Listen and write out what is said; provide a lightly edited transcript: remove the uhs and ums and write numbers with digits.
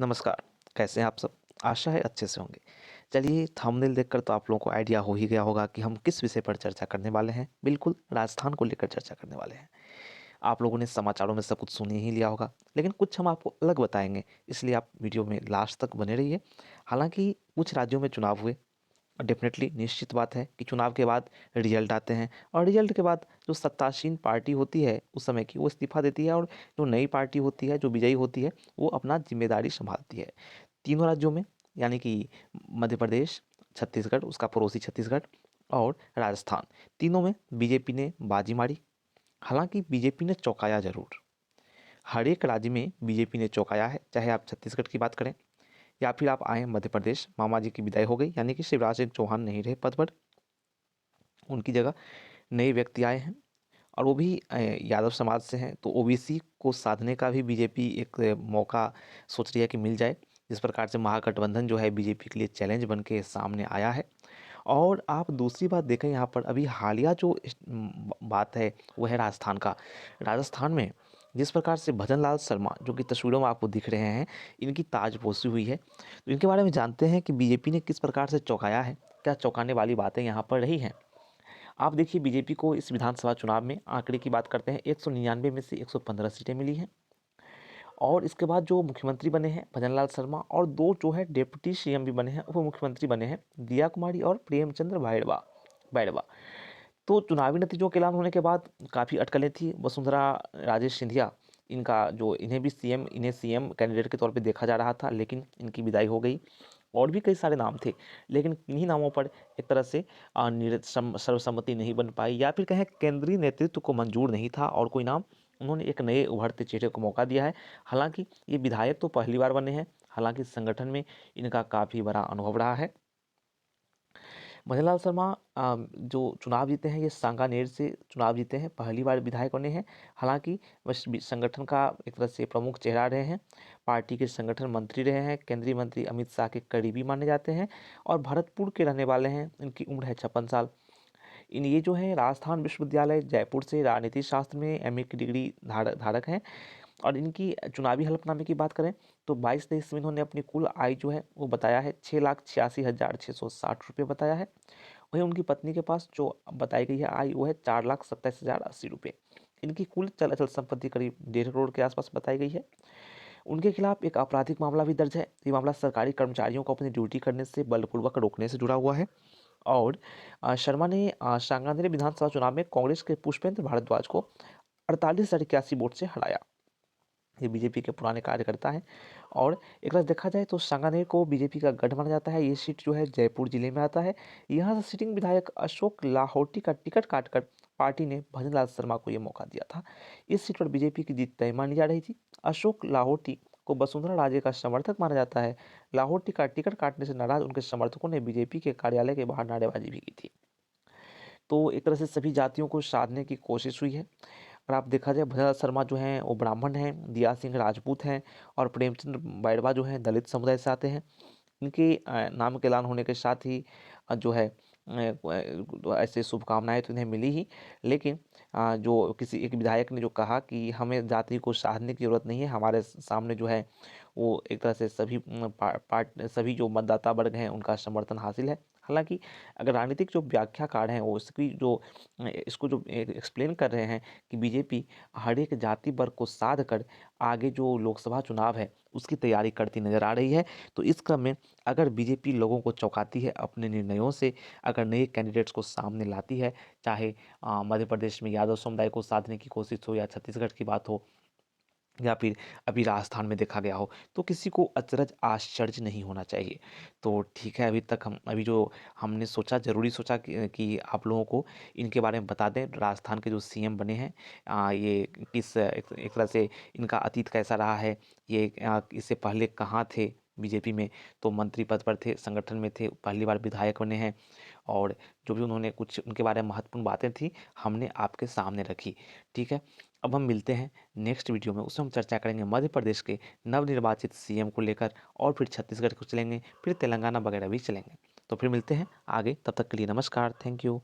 नमस्कार, कैसे हैं आप सब? आशा है अच्छे से होंगे। चलिए थंबनेल देखकर तो आप लोगों को आइडिया हो ही गया होगा कि हम किस विषय पर चर्चा करने वाले हैं। बिल्कुल राजस्थान को लेकर चर्चा करने वाले हैं। आप लोगों ने समाचारों में सब कुछ सुन ही लिया होगा, लेकिन कुछ हम आपको अलग बताएँगे, इसलिए आप वीडियो में लास्ट तक बने रहिए। हालाँकि कुछ राज्यों में चुनाव हुए और डेफ़िनेटली निश्चित बात है कि चुनाव के बाद रिज़ल्ट आते हैं और रिज़ल्ट के बाद जो सत्तासीन पार्टी होती है उस समय की, वो इस्तीफ़ा देती है और जो नई पार्टी होती है, जो विजयी होती है, वो अपना ज़िम्मेदारी सँभालती है। तीनों राज्यों में यानी कि मध्य प्रदेश, छत्तीसगढ़, उसका पड़ोसी छत्तीसगढ़ और राजस्थान, तीनों में बीजेपी ने बाजी मारी। हालाँकि बीजेपी ने चौंकाया ज़रूर। हर एक राज्य में बीजेपी ने चौंकाया है, चाहे आप छत्तीसगढ़ की बात करें या फिर आप आएँ मध्य प्रदेश, मामा जी की विदाई हो गई यानी कि शिवराज सिंह चौहान नहीं रहे पद पर, उनकी जगह नए व्यक्ति आए हैं और वो भी यादव समाज से हैं, तो ओबीसी को साधने का भी बीजेपी एक मौका सोच रही है कि मिल जाए। जिस प्रकार से महागठबंधन जो है बीजेपी के लिए चैलेंज बन के सामने आया है। और आप दूसरी बात देखें यहाँ पर अभी हालिया जो बात है वो है राजस्थान का। राजस्थान में जिस प्रकार से भजन लाल शर्मा जो कि तस्वीरों में आपको दिख रहे हैं, इनकी ताजपोशी हुई है। तो इनके बारे में जानते हैं कि बीजेपी ने किस प्रकार से चौंकाया है, क्या चौंकाने वाली बातें यहाँ पर रही हैं। आप देखिए बीजेपी को इस विधानसभा चुनाव में आंकड़े की बात करते हैं 199 में से 115 सीटें मिली हैं और इसके बाद जो मुख्यमंत्री बने हैं भजनलाल शर्मा और दो जो है डिप्टी सीएम भी बने हैं, उप मुख्यमंत्री बने हैं दिया कुमारी और प्रेमचंद्र बैरवा बैरवा। तो चुनावी नतीजों के ऐलान होने के बाद काफ़ी अटकलें थी। वसुंधरा राजे सिंधिया इनका जो इन्हें सीएम कैंडिडेट के तौर पे देखा जा रहा था, लेकिन इनकी विदाई हो गई। और भी कई सारे नाम थे, लेकिन इन्हीं नामों पर एक तरह से सर्वसम्मति नहीं बन पाई या फिर कहें केंद्रीय नेतृत्व को मंजूर नहीं था और कोई नाम उन्होंने एक नए उभरते चेहरे को मौका दिया है। हालांकि ये विधायक तो पहली बार बने हैं, हालांकि संगठन में इनका काफ़ी बड़ा अनुभव रहा है। भजनलाल शर्मा जो चुनाव जीते हैं ये सांगानेर से चुनाव जीते हैं, पहली बार विधायक बने हैं। हालांकि वह संगठन का एक तरह से प्रमुख चेहरा रहे हैं, पार्टी के संगठन मंत्री रहे हैं, केंद्रीय मंत्री अमित शाह के करीबी माने जाते हैं और भरतपुर के रहने वाले हैं। इनकी उम्र है 56 साल। ये जो है राजस्थान विश्वविद्यालय जयपुर से राजनीति शास्त्र में एमए की डिग्री धारक हैं। और इनकी चुनावी हलफनामे की बात करें तो 22 तेईस में इन्होंने अपनी कुल आय जो है वो बताया है 6,86,660 बताया है। वहीं उनकी पत्नी के पास जो बताई गई है आय वो है 4,27,080 रुपये। इनकी कुल चल अचल संपत्ति करीब 1.5 करोड़ के आसपास बताई गई है। उनके खिलाफ एक आपराधिक मामला भी दर्ज है। ये मामला सरकारी कर्मचारियों को अपनी ड्यूटी करने से बलपूर्वक रोकने से जुड़ा हुआ है। और शर्मा ने सांगानेर विधानसभा चुनाव में कांग्रेस के पुष्पेंद्र भारद्वाज को 48,81 वोट से हराया। ये बीजेपी के पुराने कार्यकर्ता हैं और एक तरह देखा जाए तो सांगानेर को बीजेपी का गढ़ माना जाता है। ये सीट जो है जयपुर जिले में आता है। यहाँ से सिटिंग विधायक अशोक लाहोटी का टिकट काटकर पार्टी ने भजनलाल शर्मा को ये मौका दिया था। इस सीट पर बीजेपी की जीत तय मानी जा रही थी। अशोक लाहोटी को वसुंधरा राजे का समर्थक माना जाता है। लाहोटी का टिकट काटने से नाराज उनके समर्थकों ने बीजेपी के कार्यालय के बाहर नारेबाजी भी की थी। तो एक तरह से सभी जातियों को साधने की कोशिश हुई है। और आप देखा जाए भजनलाल शर्मा जो हैं वो ब्राह्मण हैं, दिया सिंह राजपूत हैं और प्रेमचंद बैरवा जो हैं दलित समुदाय से आते हैं। इनके नाम के ऐलान होने के साथ ही जो है ऐसे शुभकामनाएं तो इन्हें मिली ही, लेकिन जो किसी एक विधायक ने जो कहा कि हमें जाति को साधने की जरूरत नहीं है, हमारे सामने जो है वो एक तरह से सभी जो मतदाता वर्ग हैं उनका समर्थन हासिल है। हालांकि अगर राजनीतिक जो व्याख्याकार हैं वो इसको जो एक्सप्लेन कर रहे हैं कि बीजेपी हर एक जाति वर्ग को साध कर आगे जो लोकसभा चुनाव है उसकी तैयारी करती नजर आ रही है। तो इस क्रम में अगर बीजेपी लोगों को चौंकाती है अपने निर्णयों से, अगर नए कैंडिडेट्स को सामने लाती है, चाहे मध्य प्रदेश में यादव समुदाय को साधने की कोशिश हो या छत्तीसगढ़ की बात हो या फिर अभी राजस्थान में देखा गया हो, तो किसी को अचरज आश्चर्य नहीं होना चाहिए। तो ठीक है, अभी जो हमने सोचा ज़रूरी सोचा कि आप लोगों को इनके बारे में बता दें। राजस्थान के जो सीएम बने हैं ये किस एक तरह से इनका अतीत कैसा रहा है, ये इससे पहले कहाँ थे बीजेपी में, तो मंत्री पद पर थे, संगठन में थे, पहली बार विधायक बने हैं और जो भी उन्होंने कुछ उनके बारे में महत्वपूर्ण बातें थी हमने आपके सामने रखी। ठीक है, अब हम मिलते हैं नेक्स्ट वीडियो में, उसमें हम चर्चा करेंगे मध्य प्रदेश के नवनिर्वाचित सीएम को लेकर और फिर छत्तीसगढ़ को चलेंगे, फिर तेलंगाना वगैरह भी चलेंगे। तो फिर मिलते हैं आगे, तब तक के लिए नमस्कार, थैंक यू।